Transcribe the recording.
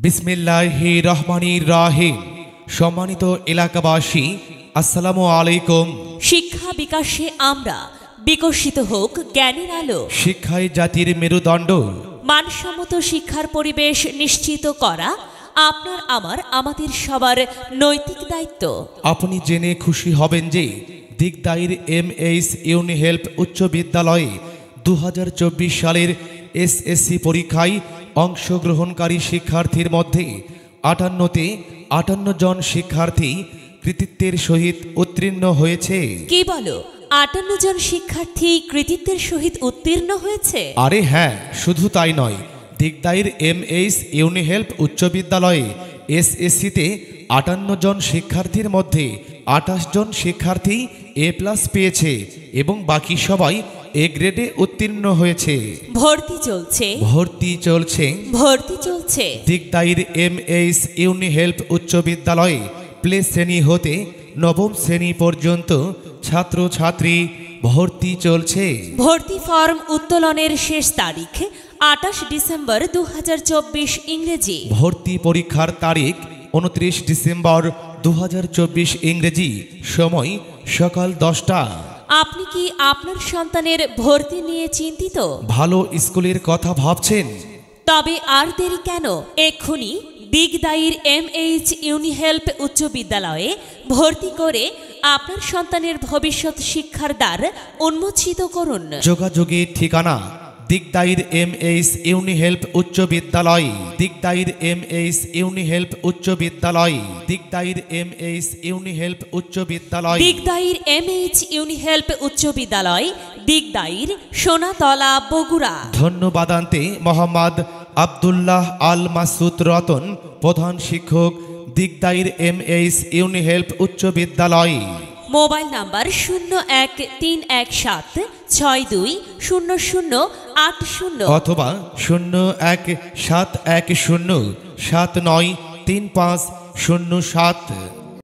বিসমিল্লাহির রহমানির রহিম। সম্মানিত এলাকাবাসী, আসসালামু আলাইকুম। শিক্ষা বিকাশে আমরা, বিকশিত হোক জ্ঞানের আলো। শিক্ষাই জাতির মেরুদণ্ড। মানসম্মত শিক্ষার পরিবেশ নিশ্চিত করা আপনার আমাদের সবার নৈতিক দায়িত্ব। আপনি জেনে খুশি হবেন যে দিগদাইর এমএইচ ইউনি হেল্প উচ্চ বিদ্যালয়ে 2024 সালের এসএসসি পরীক্ষায় অংশগ্রহণকারী শিক্ষার্থীর মধ্যে 58তে 58 জন শিক্ষার্থী কৃতিত্বের সহিত উত্তীর্ণ হয়েছে। কি বলো, 58 জন শিক্ষার্থী কৃতিত্বের সহিত উত্তীর্ণ হয়েছে? আরে হ্যাঁ, শুধু তাই নয়, দিগদাইর এমএইচ ইউনি হেল্প উচ্চ বিদ্যালয়ে এসএসসিতে 58 জন শিক্ষার্থীর মধ্যে 28 জন শিক্ষার্থী A+ পেয়েছে এবং বাকি সবাই এ গ্রেডে উত্তীর্ণ হয়েছে। ভর্তি চলছে, ভর্তি চলছে, ভর্তি চলছে। দিগদাইর এমএইচ ইউনি হেল্প উচ্চ বিদ্যালয়ে প্লে শ্রেণী হতে নবম শ্রেণী পর্যন্ত ছাত্রছাত্রী ভর্তি চলছে। ভর্তি ফর্ম উত্তোলনের শেষ তারিখ 28 ডিসেম্বর 2024 ইংরেজি। ভর্তি পরীক্ষার তারিখ 29 ডিসেম্বর 2024 ইংরেজি। সময় সকাল 10টা। আপনি কি আপনার সন্তানের ভর্তি নিয়ে চিন্তিত? ভালো স্কুলের কথা ভাবছেন? তবে আর দেরি কেন, এক্ষুনি দিগদাইর এমএইচ ইউনি হেল্প উচ্চ বিদ্যালয়ে ভর্তি করে আপনার সন্তানের ভবিষ্যৎ শিক্ষার দ্বার উন্মোচিত করুন। যোগাযোগের ঠিকানা দিগদাইর এমএইচ ইউনি হেল্প উচ্চ বিদ্যালয়, দিগদাইর এমএইচ ইউনি হেল্প উচ্চ বিদ্যালয়, দিগদাইর এমএইচ ইউনি হেল্প উচ্চ বিদ্যালয়, দিগদাইর এমএইচ ইউনি হেল্প উচ্চ বিদ্যালয়, দিগদাইর, সোনাতলা, বগুড়া। ধন্যবাদান্তে মোহাম্মদ আব্দুল্লাহ আল মাসুদ রতন, প্রধান শিক্ষক, দিগদাইর এমএইচ ইউনি হেল্প উচ্চ বিদ্যালয়। মোবাইল নাম্বার 0138620080 অথবা 017107935307।